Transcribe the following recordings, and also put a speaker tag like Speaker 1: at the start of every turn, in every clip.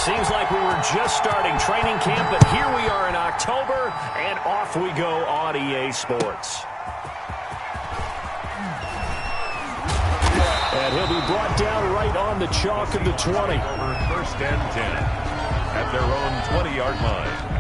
Speaker 1: Seems like we were just starting training camp, but here we are in October, and off we go on EA Sports. And he'll be brought down right on the chalk of the 20.
Speaker 2: Over first and 10 at their own 20-yard line.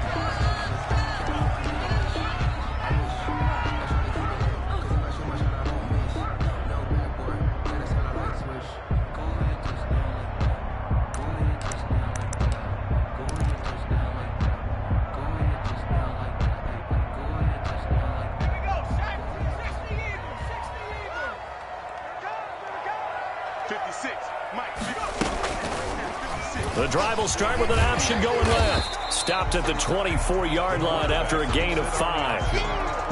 Speaker 1: The drive will start with an option going left. Stopped at the 24-yard line after a gain of 5.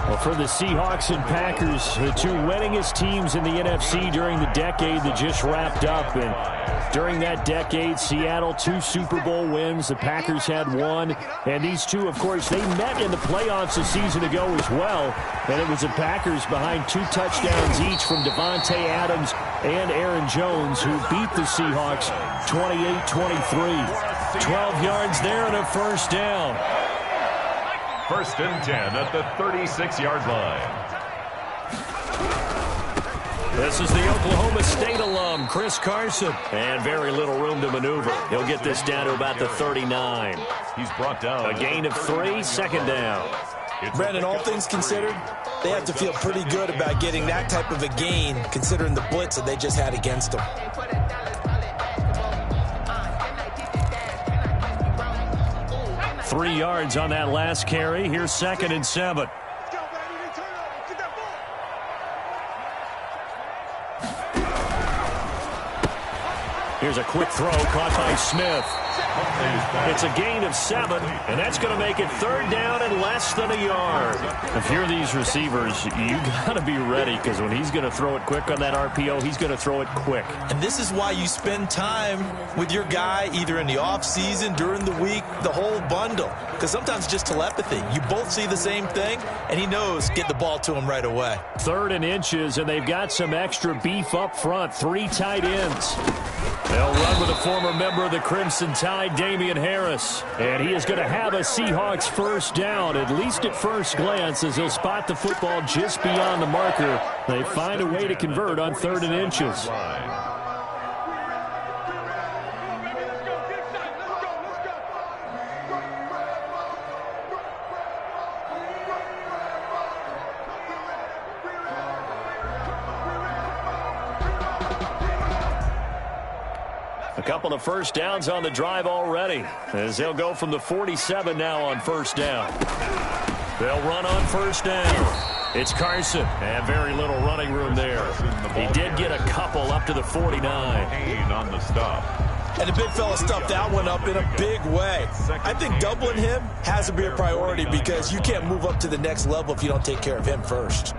Speaker 1: Well, for the Seahawks and Packers, the two winningest teams in the NFC during the decade that just wrapped up. And during that decade, Seattle, 2 Super Bowl wins. The Packers had 1. And these two, of course, they met in the playoffs a season ago as well. And it was the Packers behind 2 touchdowns each from Devontae Adams and Aaron Jones, who beat the Seahawks 28-23. 12 yards there and a first down.
Speaker 2: First and 10 at the 36-yard line.
Speaker 1: This is the Oklahoma State alum, Chris Carson. And very little room to maneuver. He'll get this down to about the 39.
Speaker 2: He's brought down.
Speaker 1: A gain of 3, second down.
Speaker 3: Brandon, all things considered, they have to feel pretty good about getting that type of a gain, considering the blitz that they just had against them.
Speaker 1: Three yards on that last carry. Here's second and 7. Here's a quick throw caught by Smith. It's a gain of 7, and that's going to make it third down and less than a yard. If you're these receivers, you got to be ready, because when he's going to throw it quick on that RPO, he's going to throw it quick.
Speaker 3: And this is why you spend time with your guy either in the offseason, during the week, the whole bundle. Because sometimes it's just telepathy. You both see the same thing, and he knows get the ball to him right away. 3rd and inches, and they've got some extra beef up front. 3 tight ends. They'll run with a former member of the Crimson Tide, Damian Harris. And he is going to have a Seahawks first down, at least at first glance, as he'll spot the football just beyond the marker. They find a way to convert on 3rd and inches. A couple of first downs on the drive already, as they'll go from the 47 now on first down. They'll run on first down. It's Carson, and very little running room there. He did get a couple up to the 49.
Speaker 2: Gain on the stop.
Speaker 3: And the big fella stuffed that one up in a big way. I think doubling him has to be a priority, because you can't move up to the next level if you don't take care of him first.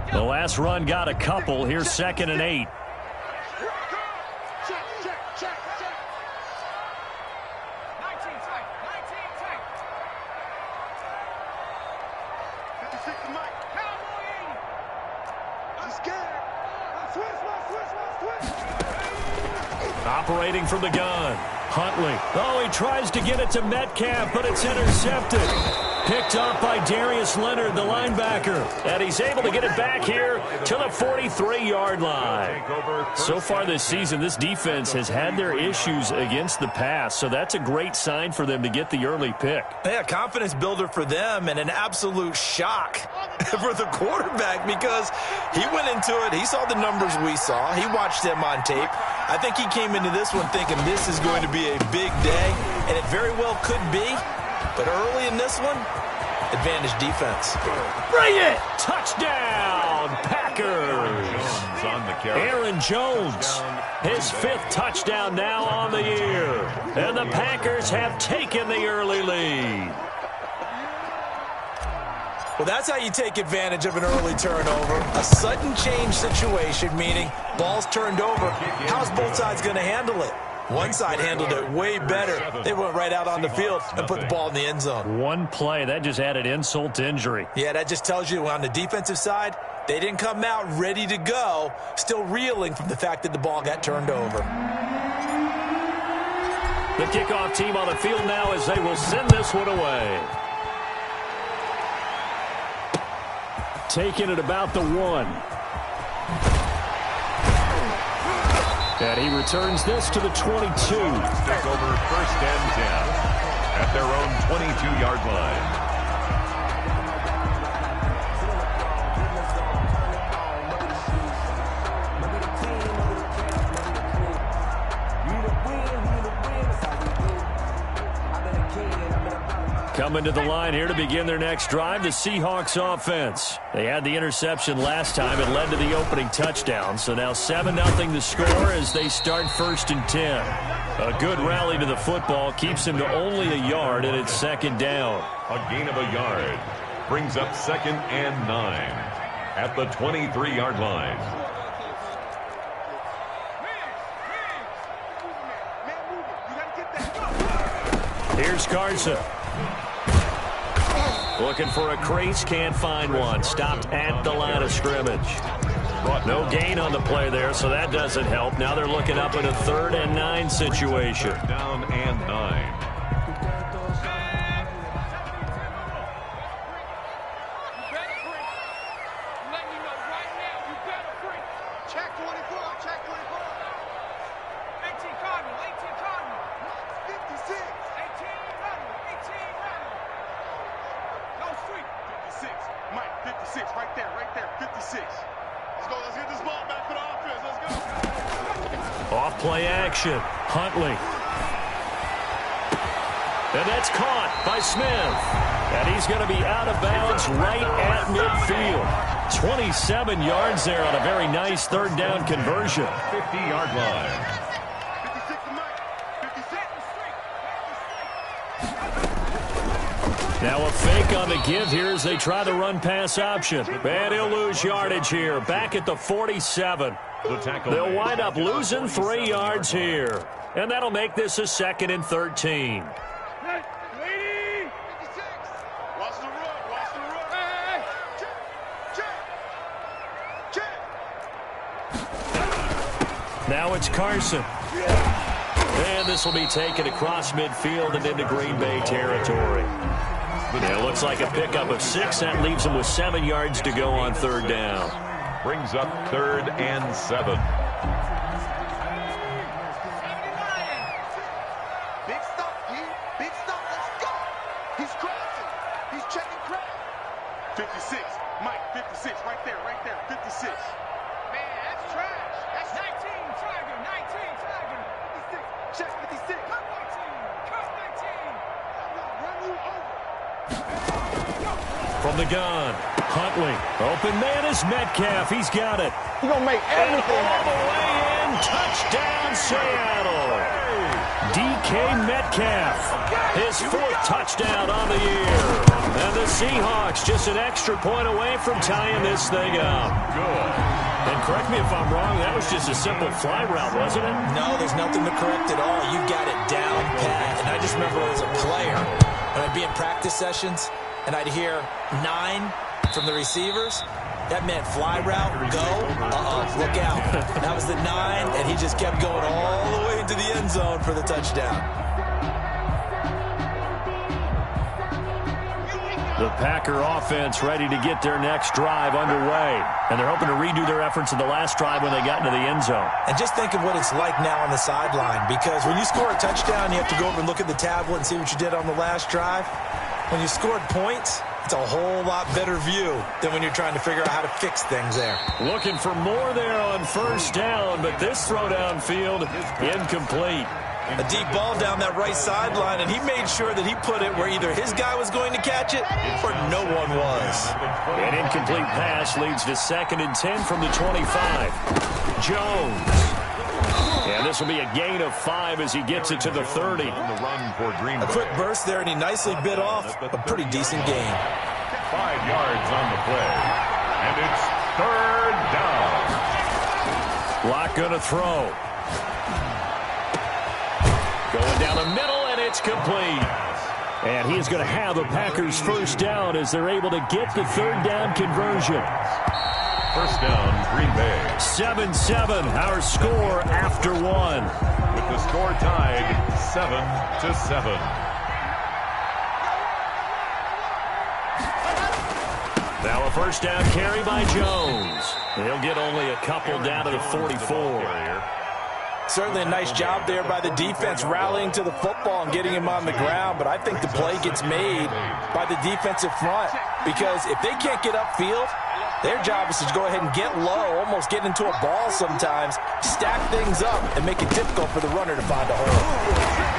Speaker 1: The last run got a couple. Here's second and 8. Operating from the gun, Huntley. Oh, he tries to get it to Metcalf, but it's intercepted. Picked up by Darius Leonard, the linebacker. And he's able to get it back here to the 43-yard line. So far this season, this defense has had their issues against the pass, so that's a great sign for them to get the early pick.
Speaker 3: Yeah, confidence builder for them, and an absolute shock for the quarterback, because he went into it. He saw the numbers we saw. He watched them on tape. I think he came into this one thinking this is going to be a big day, and it very well could be. But early in this one, advantage defense.
Speaker 1: Bring it! Touchdown, Packers! Aaron Jones, his 5th touchdown now on the year. And the Packers have taken the early lead.
Speaker 3: Well, that's how you take advantage of an early turnover. A sudden change situation, meaning ball's turned over. How's both sides going to handle it? One side handled it way better. They went right out on the field and put the ball in the end zone.
Speaker 1: One play, that just added insult to injury.
Speaker 3: Yeah, that just tells you on the defensive side, they didn't come out ready to go, still reeling from the fact that the ball got turned over.
Speaker 1: The kickoff team on the field now as they will send this one away. Taking it about the 1. And he returns this to the 22.
Speaker 2: Take over 1st and 10 at their own 22-yard line.
Speaker 1: Coming to the line here to begin their next drive, the Seahawks offense. They had the interception last time. It led to the opening touchdown. So now 7-0 the score as they start 1st and 10. A good rally to the football keeps them to only a yard, and it's 2nd down.
Speaker 2: A gain of a yard brings up 2nd and 9 at the 23-yard line.
Speaker 1: Here's Carson. Looking for a crease, can't find one. Stopped at the line of scrimmage. No gain on the play there, so that doesn't help. Now they're looking up at a 3rd and 9 situation.
Speaker 2: Down and 9.
Speaker 1: Off play action. Huntley. And that's caught by Smith. And he's going to be out of bounds right at midfield. 27 yards there on a very nice 3rd down conversion.
Speaker 2: 50-yard line.
Speaker 1: Now a fake on the give here as they try the run-pass option. And he'll lose yardage here. Back at the 47. They'll wind up losing 3 yards here. And that'll make this a 2nd and 13. Now it's Carson. And this will be taken across midfield and into Green Bay territory. It looks like a pickup of 6. That leaves them with 7 yards to go on 3rd down.
Speaker 2: Brings up 3rd and 7.
Speaker 4: Big stop, big stop, let's go. He's crossing, he's checking crack. 56, Mike, 56, right there, 56. Man, that's trash. That's 19, Tiger, 56, check 56. Cut 19. Run you over.
Speaker 1: From the gun, Huntley. Open man is Metcalf. He's got it.
Speaker 4: He's going to make everything
Speaker 1: all the way in. Touchdown, Seattle. DK Metcalf. His 4th touchdown on the year. And the Seahawks just an extra point away from tying this thing up.
Speaker 2: Good.
Speaker 1: And correct me if I'm wrong, that was just a simple fly route, wasn't it?
Speaker 3: No, there's nothing to correct at all. You got it down pat. And I just remember as a player, when I'd be in practice sessions, and I'd hear 9 from the receivers. That meant fly route, go, look out. That was the 9, and he just kept going all the way into the end zone for the touchdown.
Speaker 1: The Packer offense ready to get their next drive underway. And they're hoping to redo their efforts in the last drive when they got into the end zone.
Speaker 3: And just think of what it's like now on the sideline, because when you score a touchdown, you have to go over and look at the tablet and see what you did on the last drive. When you scored points, it's a whole lot better view than when you're trying to figure out how to fix things there.
Speaker 1: Looking for more there on 1st down, but this throw downfield incomplete.
Speaker 3: A deep ball down that right sideline, and he made sure that he put it where either his guy was going to catch it or no one was.
Speaker 1: An incomplete pass leads to 2nd and 10 from the 25. Jones. And this will be a gain of 5 as he gets it to the 30.
Speaker 2: On the run for Green Bay.
Speaker 3: A quick burst there, and he nicely bit off a pretty decent gain.
Speaker 2: 5 yards on the play. And it's 3rd down.
Speaker 1: Lock going to throw. Down the middle, and it's complete. And he is going to have a Packers first down as they're able to get the third down conversion.
Speaker 2: First down, Green Bay.
Speaker 1: 7-7, our score after one.
Speaker 2: With the score tied 7-7.
Speaker 1: Now a first down carry by Jones. He'll get only a couple down to the 44.
Speaker 3: Certainly a nice job there by the defense rallying to the football and getting him on the ground, but I think the play gets made by the defensive front because if they can't get upfield, their job is to go ahead and get low, almost get into a ball sometimes, stack things up, and make it difficult for the runner to find a hole.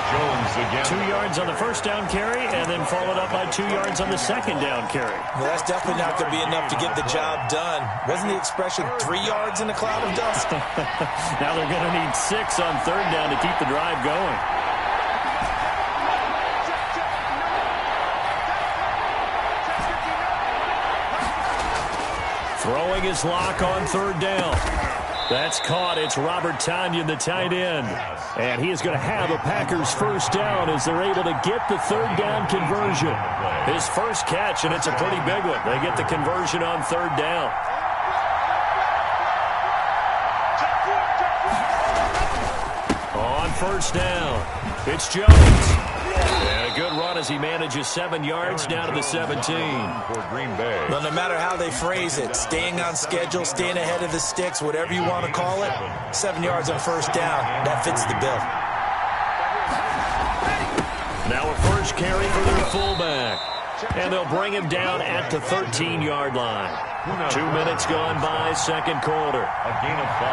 Speaker 2: Jones again.
Speaker 1: 2 yards on the first down carry, and then followed up by 2 yards on the second down carry.
Speaker 3: Well, that's definitely not going to be enough to get the job done. Wasn't the expression 3 yards in a cloud of dust?
Speaker 1: Now they're going to need 6 on third down to keep the drive going. Throwing his lock on third down. That's caught. It's Robert Tonyan, the tight end. And he is going to have a Packers first down as they're able to get the third down conversion. His first catch, and it's a pretty big one. They get the conversion on third down. On first down, it's Jones. And a good run as he manages 7 yards down to the 17.
Speaker 2: For Green Bay.
Speaker 3: Well, no matter how they phrase it, staying on schedule, staying ahead of the sticks, whatever you want to call it, 7 yards on first down, that fits the bill.
Speaker 1: Now a first carry for their fullback. And they'll bring him down at the 13-yard line. 2 minutes gone by, second quarter.
Speaker 2: A gain of 5.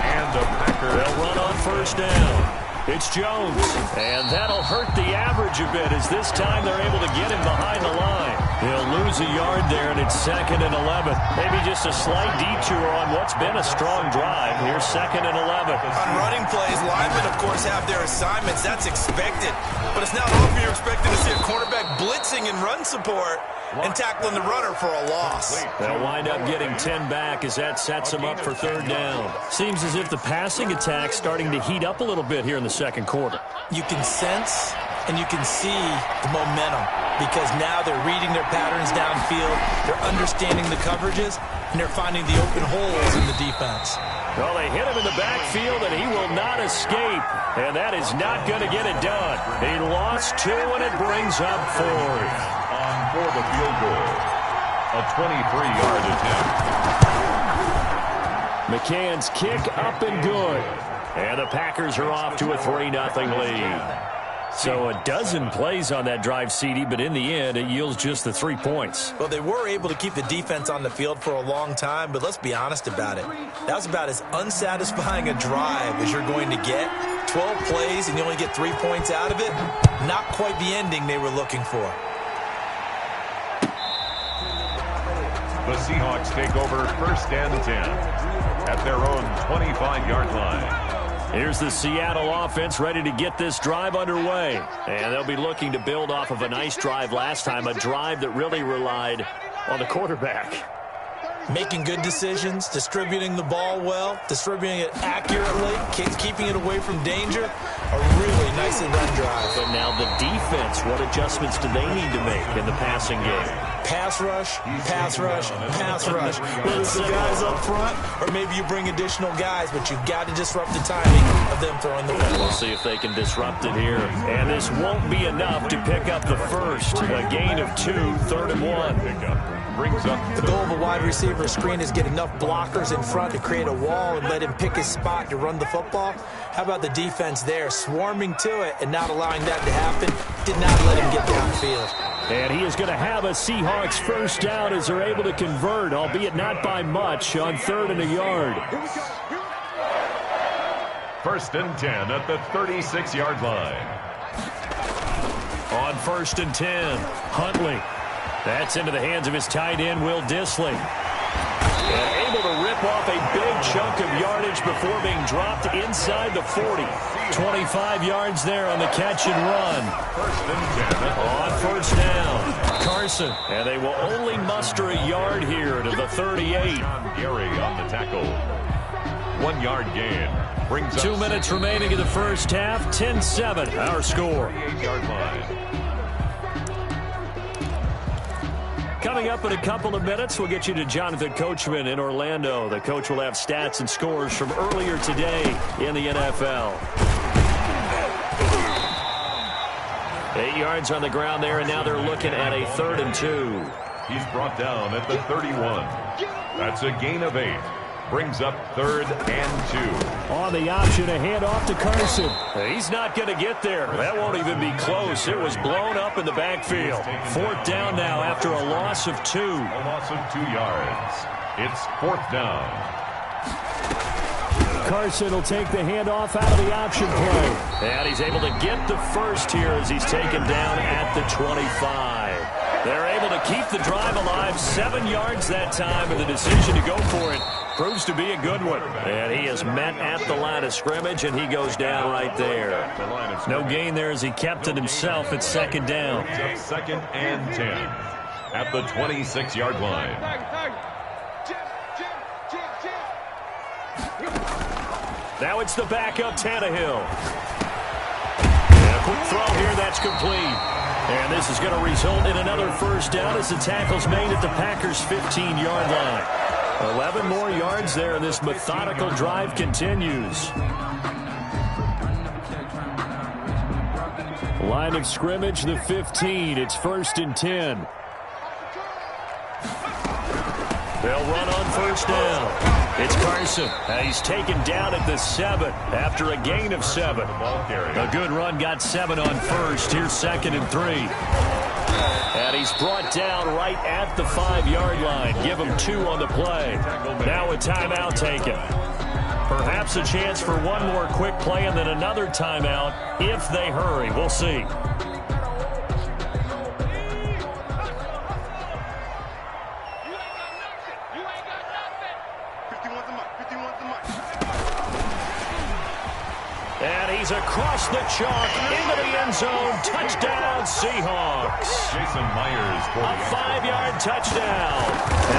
Speaker 2: And the Packers.
Speaker 1: They'll run on first down. It's Jones, and that'll hurt the average a bit as this time they're able to get him behind the line. He'll lose a yard there, and it's 2nd and 11. Maybe just a slight detour on what's been a strong drive. Here's 2nd and 11.
Speaker 3: On running plays, linemen, of course, have their assignments. That's expected. But it's not often you're expecting to see a quarterback blitzing in run support and tackling the runner for a loss.
Speaker 1: They'll wind up getting 10 back as that sets them up for third down. Seems as if the passing attack's starting to heat up a little bit here in the second quarter.
Speaker 3: You can sense and you can see the momentum because now they're reading their patterns downfield, they're understanding the coverages, and they're finding the open holes in the defense.
Speaker 1: Well, they hit him in the backfield, and he will not escape, and that is not going to get it done. He lost 2, and it brings up 4th.
Speaker 2: For the field goal, a 23-yard attempt.
Speaker 1: McCann's kick up and good. And the Packers are off to a 3-0 lead. So a dozen plays on that drive, CD, but in the end, it yields just the 3 points.
Speaker 3: Well, they were able to keep the defense on the field for a long time, but let's be honest about it. That was about as unsatisfying a drive as you're going to get. 12 plays and you only get 3 points out of it. Not quite the ending they were looking for.
Speaker 2: The Seahawks take over 1st and 10 at their own 25-yard line.
Speaker 1: Here's the Seattle offense ready to get this drive underway. And they'll be looking to build off of a nice drive last time, a drive that really relied on the quarterback.
Speaker 3: Making good decisions, distributing the ball well, distributing it accurately, keeping it away from danger. A really nicely done drive.
Speaker 1: But now the defense, what adjustments do they need to make in the passing game?
Speaker 3: Pass rush, pass rush, pass rush. Whether it's the guys up front or maybe you bring additional guys, but you've got to disrupt the timing of them throwing the ball.
Speaker 1: We'll see if they can disrupt it here. And this won't be enough to pick up the first. A gain of 2, 3rd and 1.
Speaker 2: Pickup brings up
Speaker 3: the goal of a wide receiver screen is get enough blockers in front to create a wall and let him pick his spot to run the football. How about the defense there, swarming to it and not allowing that to happen? Did not let him get downfield.
Speaker 1: And he is going to have a Seahawks first down as they're able to convert, albeit not by much, on 3rd and a yard.
Speaker 2: 1st and 10 at the 36-yard line.
Speaker 1: On 1st and 10, Huntley. That's into the hands of his tight end, Will Dissly. And able to rip off a big chunk of yardage before being dropped inside the 40. 25 yards there on the catch and run.
Speaker 2: 1st and 10.
Speaker 1: On first down, Carson. And they will only muster a yard here to the 38.
Speaker 2: Gary on the tackle. 1-yard gain. Brings up
Speaker 1: 2 minutes remaining in the first half. 10-7, our score.
Speaker 2: 38-yard line.
Speaker 1: Coming up in a couple of minutes, we'll get you to Jonathan Coachman in Orlando. The coach will have stats and scores from earlier today in the NFL. 8 yards on the ground there, and now they're looking at a 3rd and 2.
Speaker 2: He's brought down at the 31. That's a gain of 8. Brings up 3rd and 2.
Speaker 1: On the option, a handoff to Carson. He's not going to get there. That won't even be close. It was blown up in the backfield. 4th down now after a loss of 2.
Speaker 2: A loss of 2 yards. It's 4th down.
Speaker 1: Carson will take the handoff out of the option play. And he's able to get the first here as he's taken down at the 25. They're able to keep the drive alive. 7 yards that time, and the decision to go for it proves to be a good one. And he is met at the line of scrimmage, and he goes down right there. No gain there as he kept it himself at 2nd down.
Speaker 2: 2nd and 10 at the 26-yard line.
Speaker 1: Now it's the backup Tannehill. And a quick throw here, that's complete. And this is going to result in another first down as the tackle's made at the Packers' 15-yard line. 11 more yards there, and this methodical drive continues. Line of scrimmage, the 15. It's 1st and 10. They'll run on 1st down. It's Carson. He's taken down at the 7 after a gain of 7. A good run got 7 on 1st. Here's 2nd and 3. And he's brought down right at the 5-yard line. Give him 2 on the play. Now a timeout taken. Perhaps a chance for one more quick play and then another timeout if they hurry. We'll see. And he's across the chalk into the end zone. Touchdown, Seahawks.
Speaker 2: Jason Myers for
Speaker 1: a 5-yard touchdown.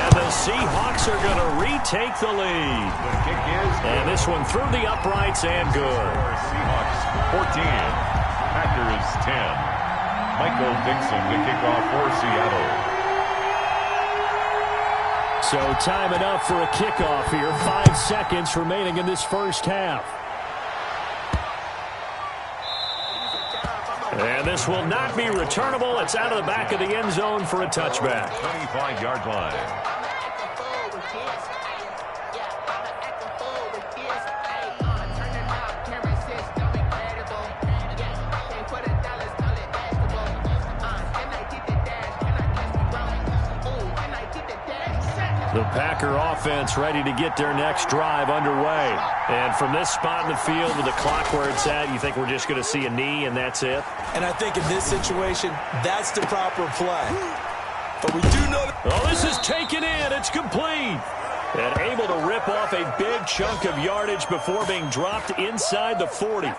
Speaker 1: And the Seahawks are going to retake the lead.
Speaker 2: The kick is
Speaker 1: and this one through the uprights and good.
Speaker 2: Seahawks 14, Packers 10. Michael Dixon to kick off for Seattle.
Speaker 1: So time enough for a kickoff here. 5 seconds remaining in this first half. And this will not be returnable. It's out of the back of the end zone for a touchback.
Speaker 2: 25-yard line.
Speaker 1: The Packer offense ready to get their next drive underway. And from this spot in the field with the clock where it's at, you think we're just going to see a knee and that's it?
Speaker 3: And I think in this situation, that's the proper play. But we do know that...
Speaker 1: Oh, this is taken in. It's complete. And able to rip off a big chunk of yardage before being dropped inside the 40.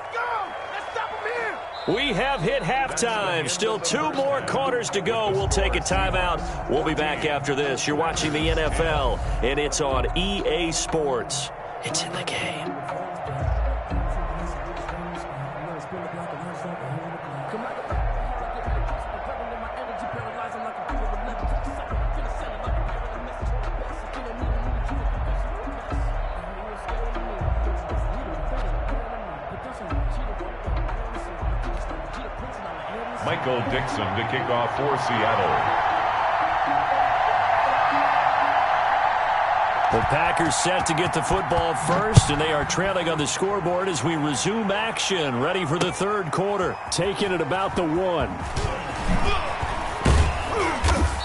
Speaker 1: We have hit halftime. Still 2 more quarters to go. We'll take a timeout. We'll be back after this. You're watching the NFL, and it's on EA Sports. It's in the game.
Speaker 2: Michael Dixon to kick off for Seattle.
Speaker 1: The Packers set to get the football first, and they are trailing on the scoreboard as we resume action, ready for the 3rd quarter. Taking it about the 1.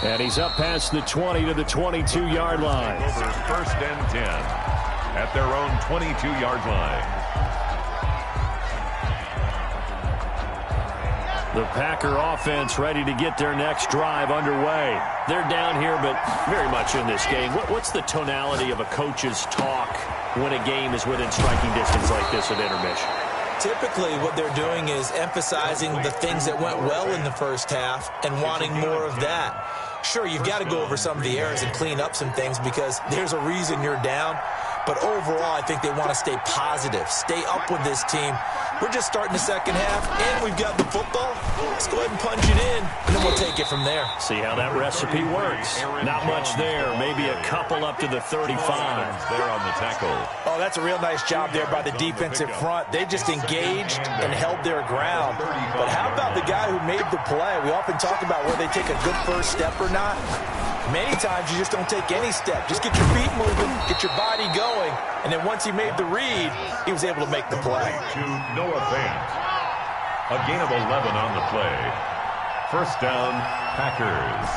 Speaker 1: And he's up past the 20 to the 22-yard line.
Speaker 2: Over 1st and 10 at their own 22-yard line.
Speaker 1: The Packer offense ready to get their next drive underway. They're down here, but very much in this game. What's the tonality of a coach's talk when a game is within striking distance like this at intermission?
Speaker 3: Typically, what they're doing is emphasizing the things that went well in the first half and wanting more of that. Sure, you've got to go over some of the errors and clean up some things because there's a reason you're down. But overall, I think they want to stay positive, stay up with this team. We're just starting the second half, and we've got the football. Let's go ahead and punch it in, and then we'll take it from there.
Speaker 1: See how that recipe works. Not much there. Maybe a couple up to the 35.
Speaker 2: There on the tackle.
Speaker 3: Oh, that's a real nice job there by the defensive front. They just engaged and held their ground. But how about the guy who made the play? We often talk about whether they take a good first step or not. Many times you just don't take any step. Just get your feet moving, get your body going, and then once he made the read, he was able to make the play.
Speaker 2: To Noah Fant. A gain of 11 on the play. First down, Packers.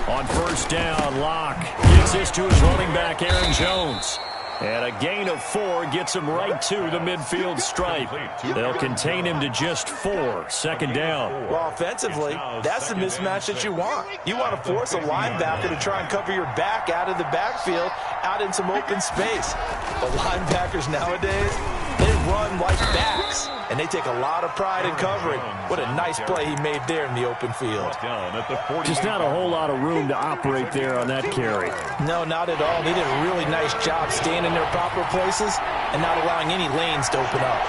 Speaker 4: 45.
Speaker 1: On first down, Locke gets this to his running back, Aaron Jones. And a gain of 4 gets him right to the midfield stripe. They'll contain him to just 4. Second down.
Speaker 3: Well, offensively, that's the mismatch that you want. You want to force a linebacker to try and cover your back out of the backfield, out in some open space. But linebackers nowadays, they run like backs, and they take a lot of pride in covering. What a nice play he made there in the open field.
Speaker 1: Just not a whole lot of room to operate there on that carry.
Speaker 3: No, not at all. They did a really nice job staying in their proper places and not allowing any lanes to open up.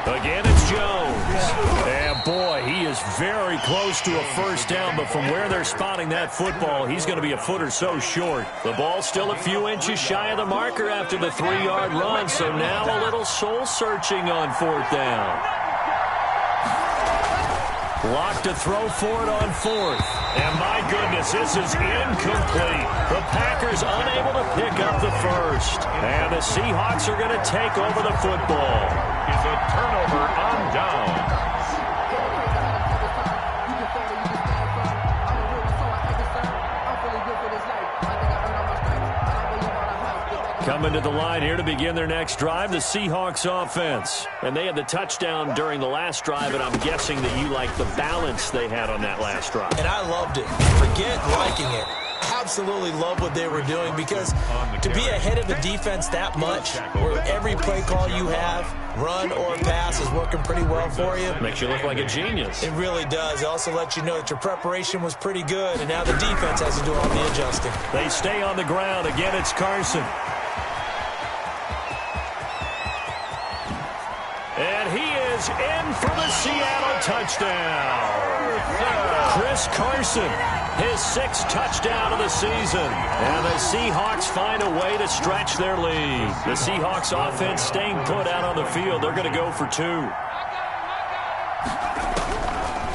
Speaker 1: Again, it's Jones. And boy, he is very close to a first down, but from where they're spotting that football, he's going to be a foot or so short. The ball's still a few inches shy of the marker after the 3-yard run, so now a little soul-searching on fourth down. Locke to throw for it on fourth. And my goodness, this is incomplete. The Packers unable to pick up the first. And the Seahawks are going to take over the football.
Speaker 2: Is a turnover on downs.
Speaker 1: Coming to the line here to begin their next drive, the Seahawks offense. And they had the touchdown during the last drive, and I'm guessing that you like the balance they had on that last drive.
Speaker 3: And I loved it. Forget liking it. Absolutely love what they were doing, because to be ahead of the defense that much, where every play call you have, run or pass, is working pretty well for you.
Speaker 1: Makes you look like a genius.
Speaker 3: It really does. It also lets you know that your preparation was pretty good, and now the defense has to do all the adjusting.
Speaker 1: They stay on the ground. Again, it's Carson. And he is in for the Seattle touchdown. Chris Carson, his 6th touchdown of the season. And the Seahawks find a way to stretch their lead. The Seahawks offense staying put out on the field. They're going to go for 2.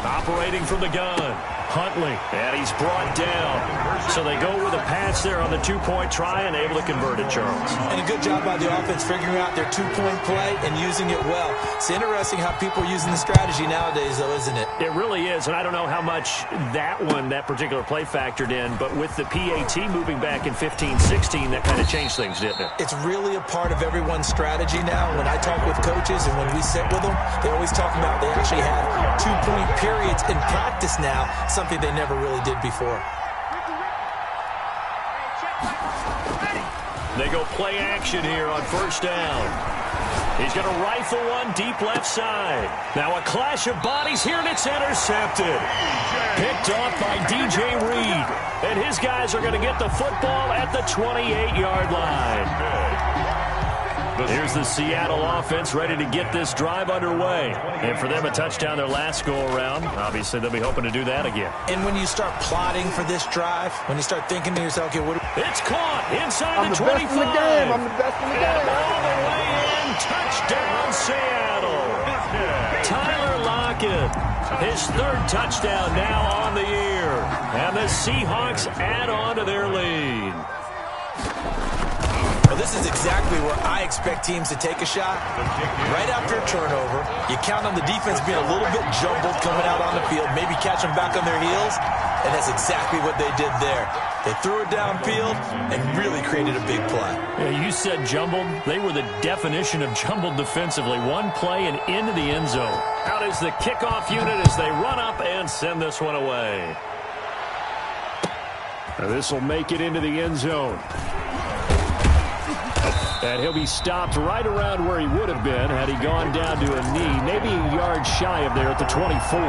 Speaker 1: Operating from the gun, Huntley, and he's brought down. So they go with a pass there on the 2-point try and able to convert it, Charles.
Speaker 3: And a good job by the offense figuring out their 2-point play and using it well. It's interesting how people are using the strategy nowadays, though, isn't it?
Speaker 1: It really is, and I don't know how much that particular play factored in, but with the PAT moving back in 15-16, that kind of changed things, didn't it?
Speaker 3: It's really a part of everyone's strategy now. When I talk with coaches and when we sit with them, they always talk about they actually have 2-point periods in practice now, something they never really did before.
Speaker 1: They go play action here on first down. He's going to rifle one deep left side. Now a clash of bodies here, and it's intercepted. Picked off by DJ Reed. And his guys are going to get the football at the 28-yard line. Here's the Seattle offense ready to get this drive underway. And for them, a touchdown their last go-around. Obviously, they'll be hoping to do that again.
Speaker 3: And when you start plotting for this drive, when you start thinking to yourself, okay, what?
Speaker 1: It's caught inside the 25.
Speaker 4: I'm the best in the game.
Speaker 1: And all the way in. Touchdown, Seattle. Tyler Lockett, his 3rd touchdown now on the year. And the Seahawks add on to their lead.
Speaker 3: Well, this is exactly where I expect teams to take a shot. Right after a turnover, you count on the defense being a little bit jumbled coming out on the field, maybe catch them back on their heels, and that's exactly what they did there. They threw it downfield and really created a big play.
Speaker 1: Yeah, you said jumbled. They were the definition of jumbled defensively. One play and into the end zone. Out is the kickoff unit as they run up and send this one away. Now this will make it into the end zone. And he'll be stopped right around where he would have been had he gone down to a knee, maybe a yard shy of there at the 24.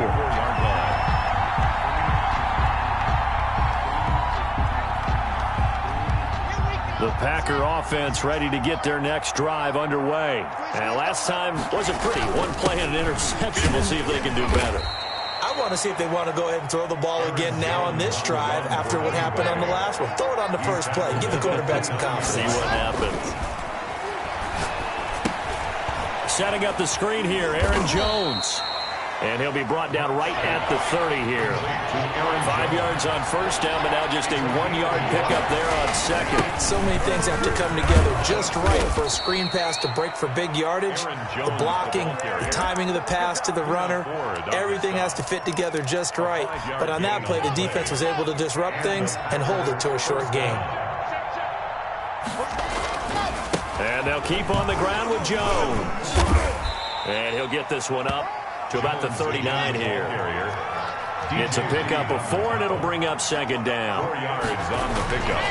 Speaker 1: The Packer offense ready to get their next drive underway. And last time wasn't pretty. One play and an interception. We'll see if they can do better.
Speaker 3: I want to see if they want to go ahead and throw the ball again now on this drive after what happened on the last one. Throw it on the first play. Give the quarterback some confidence.
Speaker 1: See what happens. Setting up the screen here, Aaron Jones. And he'll be brought down right at the 30 here. 5 yards on first down, but now just a 1-yard pickup there on second.
Speaker 3: So many things have to come together just right for a screen pass to break for big yardage. The blocking, the timing of the pass to the runner, everything has to fit together just right. But on that play, the defense was able to disrupt things and hold it to a short gain.
Speaker 1: And they'll keep on the ground with Jones. And he'll get this one up to about the 39 here. It's a pickup of 4, and it'll bring up second down.
Speaker 2: 4 yards on the pickup.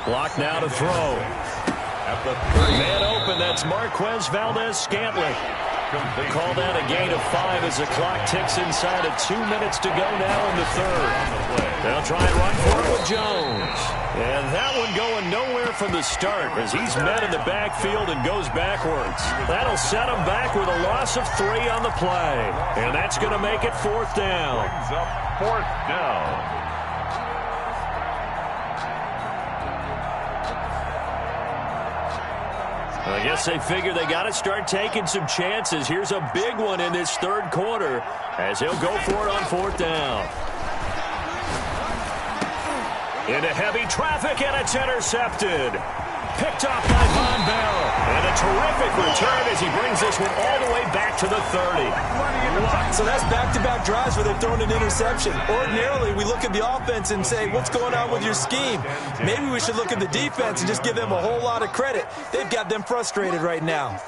Speaker 1: Block now to throw.
Speaker 2: At the
Speaker 1: Man open, that's Marquez Valdez-Scantling. Called out a gain of 5 as the clock ticks inside of 2 minutes to go now in the third. They'll try and run for it with Jones. And that one going nowhere from the start as he's met in the backfield and goes backwards. That'll set him back with a loss of 3 on the play. And that's going to make it 4th down.
Speaker 2: brings up 4th down.
Speaker 1: I guess they figure they got to start taking some chances. Here's a big one in this third quarter as he'll go for it on 4th down. Into heavy traffic, and it's intercepted. Picked off by Von Bell. And a terrific return as he brings this one all the way back to the 30.
Speaker 3: So that's back-to-back drives where they've thrown an interception. Ordinarily, we look at the offense and say, what's going on with your scheme? Maybe we should look at the defense and just give them a whole lot of credit. They've got them frustrated right now.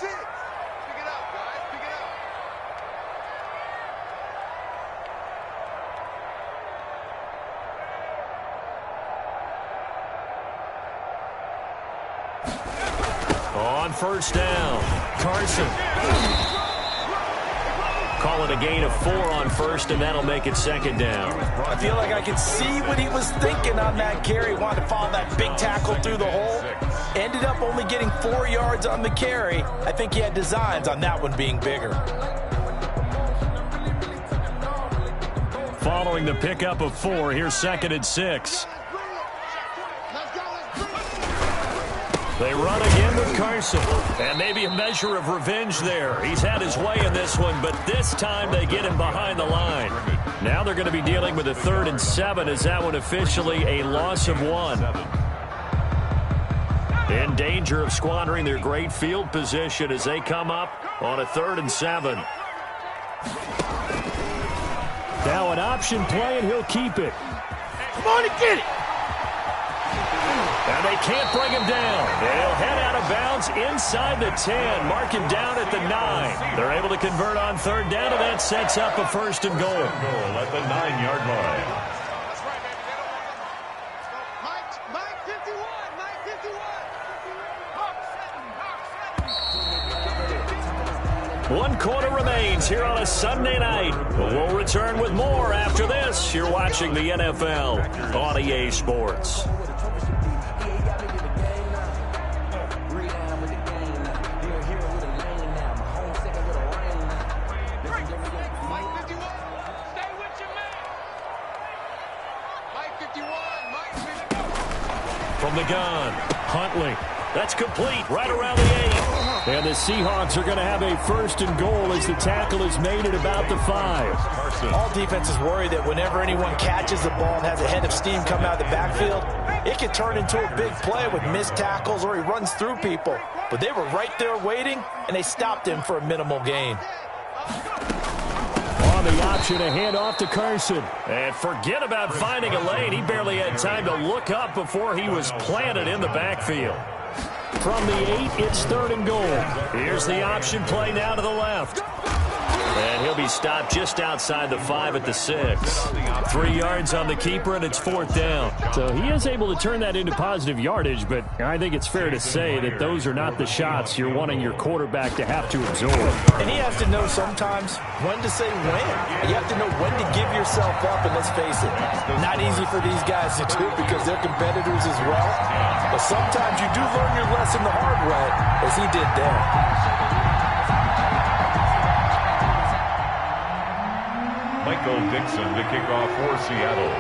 Speaker 1: On first down, Carson. Call it a gain of 4 on first, and that'll make it second down.
Speaker 3: I feel like I can see what he was thinking on that carry. Wanted to follow that big tackle through the hole. Ended up only getting 4 yards on the carry. I think he had designs on that one being bigger.
Speaker 1: Following the pickup of 4, here's 2nd and 6. They run again with Carson. And maybe a measure of revenge there. He's had his way in this one, but this time they get him behind the line. Now they're going to be dealing with a 3rd and 7 as that one officially a loss of 1. In danger of squandering their great field position as they come up on a 3rd and 7. Now an option play, and he'll keep it.
Speaker 4: Come on and get it.
Speaker 1: And they can't bring him down. They'll head out of bounds inside the 10. Mark him down at the 9. They're able to convert on 3rd down, and that sets up a 1st and goal.
Speaker 2: Goal at the 9-yard line.
Speaker 4: That's right, baby. Mike 51. Mike 51.
Speaker 1: 1 quarter remains here on a Sunday night. We'll return with more after this. You're watching the NFL on EA Sports. From the gun, Huntley. That's complete right around the 8. And the Seahawks are going to have a 1st and goal as the tackle is made at about the 5.
Speaker 3: All defenses worry that whenever anyone catches the ball and has a head of steam come out of the backfield, it can turn into a big play with missed tackles or he runs through people. But they were right there waiting, and they stopped him for a minimal gain.
Speaker 1: On the option, a hand off to Carson. And forget about finding a lane. He barely had time to look up before he was planted in the backfield. From the 8, it's 3rd and goal. Here's the option play now to the left. And he'll be stopped just outside the 5 at the 6. 3 yards on the keeper, and it's 4th down. So he is able to turn that into positive yardage, but I think it's fair to say that those are not the shots you're wanting your quarterback to have to absorb.
Speaker 3: And he has to know sometimes when to say when. You have to know when to give yourself up, and let's face it, not easy for these guys to do because they're competitors as well. But sometimes you do learn your lesson the hard way, as he did there.
Speaker 2: Michael Dixon to kick off for Seattle.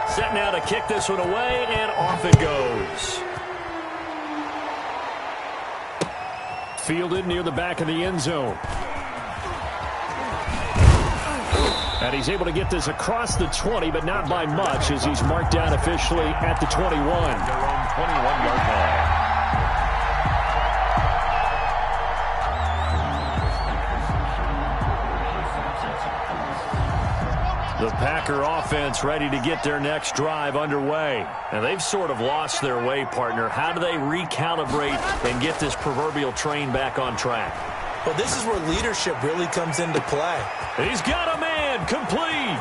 Speaker 1: Set now to kick this one away, and off it goes. Fielded near the back of the end zone. And he's able to get this across the 20, but not by much, as he's marked down officially at the 21.
Speaker 2: Their own 21-yard line.
Speaker 1: The Packer offense ready to get their next drive underway. And they've sort of lost their way, partner. How do they recalibrate and get this proverbial train back on track?
Speaker 3: Well, this is where leadership really comes into play.
Speaker 1: He's got a man complete.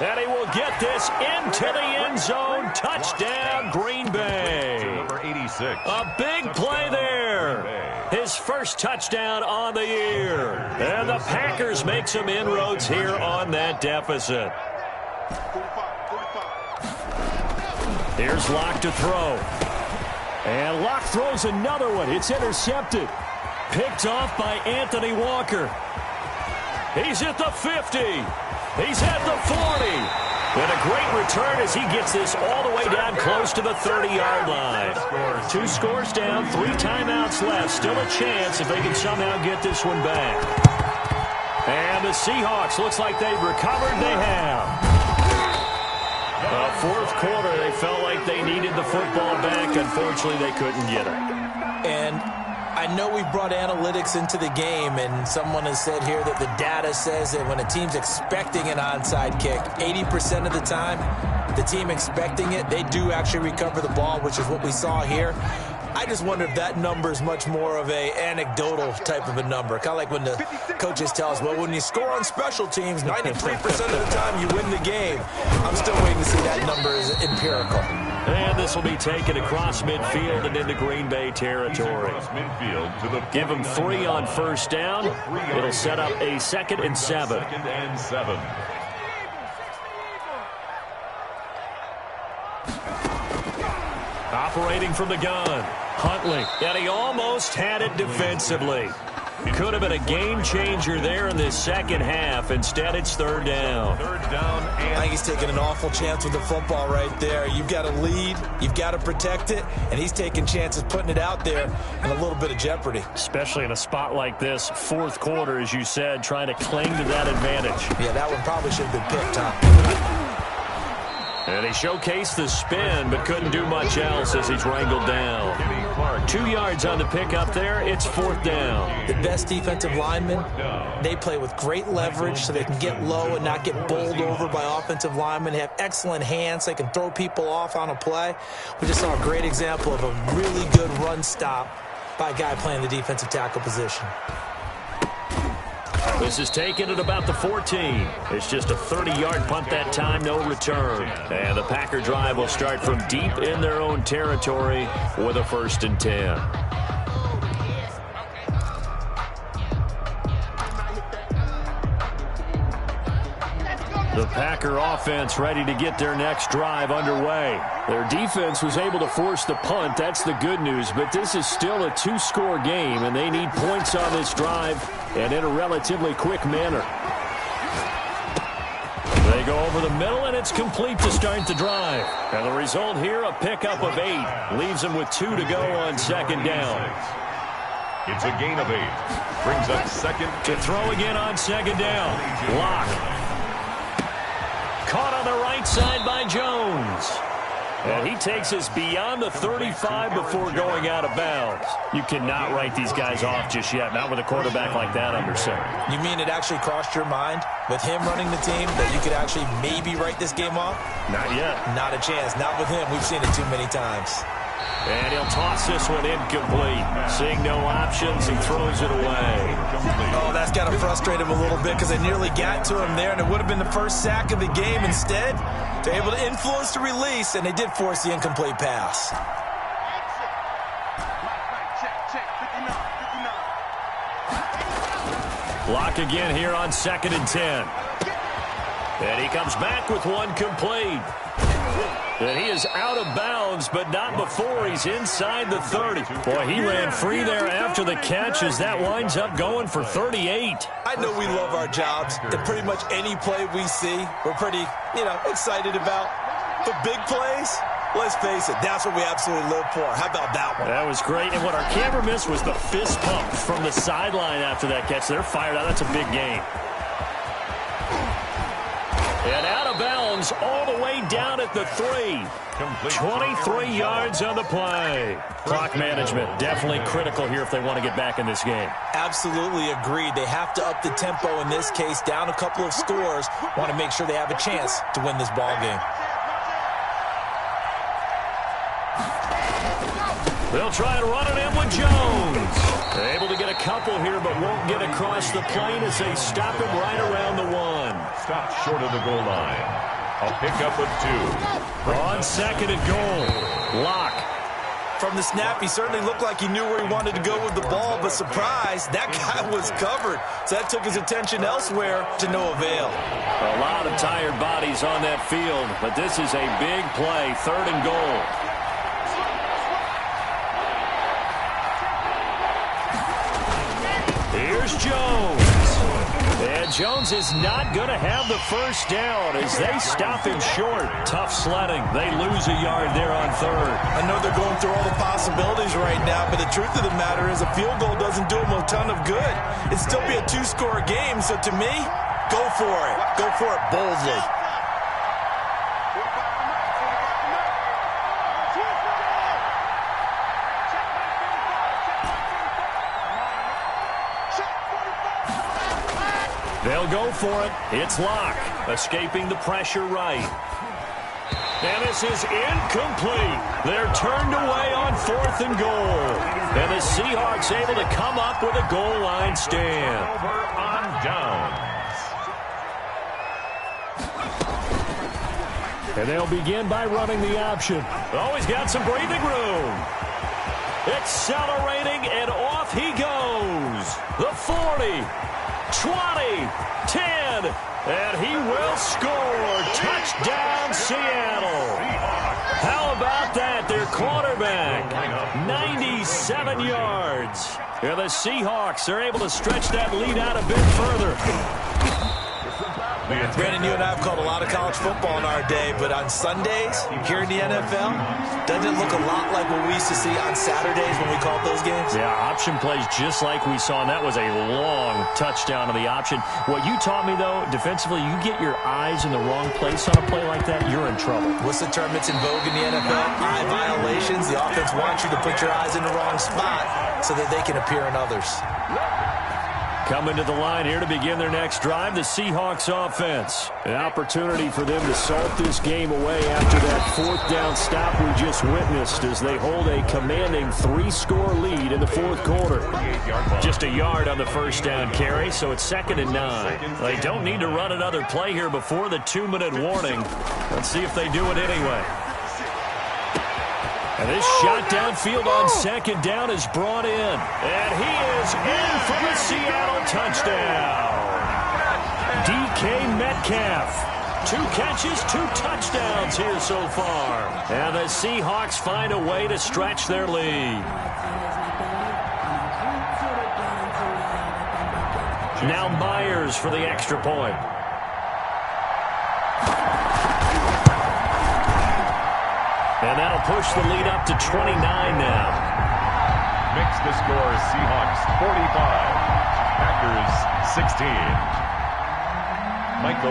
Speaker 1: And he will get this into the end zone. Touchdown, Green Bay.
Speaker 2: Number 86.
Speaker 1: A big play there. His first touchdown on the year. And the Packers make some inroads here on that deficit. Here's Locke to throw. And Locke throws another one. It's intercepted. Picked off by Anthony Walker. He's at the 50. He's at the 40. And a great return as he gets this all the way down close to the 30-yard line. 2 scores down, 3 timeouts left. Still a chance if they can somehow get this one back. And the Seahawks, looks like they've recovered. They have. Fourth quarter, they felt like they needed the football back. Unfortunately, they couldn't get it.
Speaker 3: And I know we brought analytics into the game, and someone has said here that the data says that when a team's expecting an onside kick, 80% of the time, the team expecting it, they do actually recover the ball, which is what we saw here. I just wonder if that number is much more of a anecdotal type of a number. Kind of like when the coaches tell us, well, when you score on special teams, 93% of the time you win the game. I'm still waiting to see that number is empirical.
Speaker 1: And this will be taken across midfield and into Green Bay territory. Give them 3 on first down. It'll set up a 2nd and 7.
Speaker 2: 2nd and 7.
Speaker 1: Operating from the gun, Huntley. And he almost had it defensively. Could have been a game changer there in this second half. Instead, it's 3rd down.
Speaker 2: 3rd down, and
Speaker 3: I think he's taking an awful chance with the football right there. You've got to lead, you've got to protect it, and he's taking chances putting it out there in a little bit of jeopardy.
Speaker 1: Especially in a spot like this, 4th quarter, as you said, trying to cling to that advantage.
Speaker 3: Yeah, that one probably should have been picked, huh?
Speaker 1: And he showcased the spin, but couldn't do much else as he's wrangled down. 2 yards on the pickup there. It's 4th down.
Speaker 3: The best defensive linemen, they play with great leverage so they can get low and not get bowled over by offensive linemen. They have excellent hands. They can throw people off on a play. We just saw a great example of a really good run stop by a guy playing the defensive tackle position.
Speaker 1: This is taken at about the 14. It's just a 30-yard punt that time, no return. And the Packer drive will start from deep in their own territory with a 1st and 10. The Packer offense ready to get their next drive underway. Their defense was able to force the punt. That's the good news. But this is still a 2-score game, and they need points on this drive and in a relatively quick manner. They go over the middle, and it's complete to start the drive. And the result here, a pickup of 8. Leaves them with 2 to go on 2nd down.
Speaker 2: It's a gain of 8. Brings up 2nd.
Speaker 1: To throw again on 2nd down. Locke. Caught on the right side by Jones. And he takes us beyond the 35 before going out of bounds. You cannot write these guys off just yet, not with a quarterback like that under center.
Speaker 3: You mean it actually crossed your mind with him running the team that you could actually maybe write this game off?
Speaker 1: Not yet.
Speaker 3: Not a chance. Not with him. We've seen it too many times.
Speaker 1: And he'll toss this one incomplete. Seeing no options, he throws it away.
Speaker 3: Oh, that's got to frustrate him a little bit because they nearly got to him there, and it would have been the first sack of the game. Instead, they're able to influence the release, and they did force the incomplete pass.
Speaker 1: Block again here on 2nd and 10. And he comes back with one complete. And he is out of bounds, but not before he's inside the 30. Boy, he ran free there after the catch as that winds up going for 38.
Speaker 3: I know we love our jobs, and pretty much any play we see, we're pretty, excited about. But big plays, let's face it, that's what we absolutely live for. How about that one?
Speaker 1: That was great. And what our camera missed was the fist pump from the sideline after that catch. They're fired out. That's a big gain. And out of bounds all the way down at the 3. 23 yards on the play. Clock management definitely critical here if they want to get back in this game.
Speaker 3: Absolutely agreed. They have to up the tempo in this case, down a couple of scores. Want to make sure they have a chance to win this ball game.
Speaker 1: They'll try and run it in with Jones. They're able to get a couple here, but won't get across the plane as they stop him right around the 1.
Speaker 2: Stopped short of the goal line. I'll pick up with 2.
Speaker 1: On 2nd and goal, Locke.
Speaker 3: From the snap, he certainly looked like he knew where he wanted to go with the ball, but surprise, that guy was covered. So that took his attention elsewhere to no avail.
Speaker 1: A lot of tired bodies on that field, but this is a big play, 3rd and goal. Here's Jones. And Jones is not going to have the first down as they stop him short. Tough sledding. They lose a yard there on 3rd.
Speaker 3: I know they're going through all the possibilities right now, but the truth of the matter is a field goal doesn't do them a ton of good. It'd still be a 2-score game, so to me, go for it. Go for it boldly.
Speaker 1: They'll go for it. It's Locke, escaping the pressure right. And this is incomplete. They're turned away on 4th and goal. And the Seahawks able to come up with a goal line stand.
Speaker 2: Over on downs.
Speaker 1: And they'll begin by running the option. Oh, he's got some breathing room. Accelerating, and off he goes. The 40. 20, 10, and he will score. Touchdown, Seattle. How about that? Their quarterback, 97 yards. And the Seahawks are able to stretch that lead out a bit further.
Speaker 3: Brandon, you and I have called a lot of college football in our day, but on Sundays, here in the NFL, doesn't it look a lot like what we used to see on Saturdays when we called those games?
Speaker 1: Yeah, option plays just like we saw, and that was a long touchdown of the option. What you taught me, though, defensively, you get your eyes in the wrong place on a play like that, you're in trouble.
Speaker 3: What's the term that's in vogue in the NFL? Eye violations. The offense wants you to put your eyes in the wrong spot so that they can appear in others.
Speaker 1: Coming to the line here to begin their next drive, the Seahawks offense. An opportunity for them to salt this game away after that 4th down stop we just witnessed as they hold a commanding 3-score lead in the 4th quarter. Just a yard on the first down carry, so it's 2nd and 9. They don't need to run another play here before the 2-minute warning. Let's see if they do it anyway. And this shot downfield on 2nd down is brought in. And he is in for the Seattle touchdown. DK Metcalf. 2 catches, 2 touchdowns here so far. And the Seahawks find a way to stretch their lead. Now Myers for the extra point. And that'll push the lead up to 29 now.
Speaker 2: Makes the score Seahawks 45, Packers 16. Michael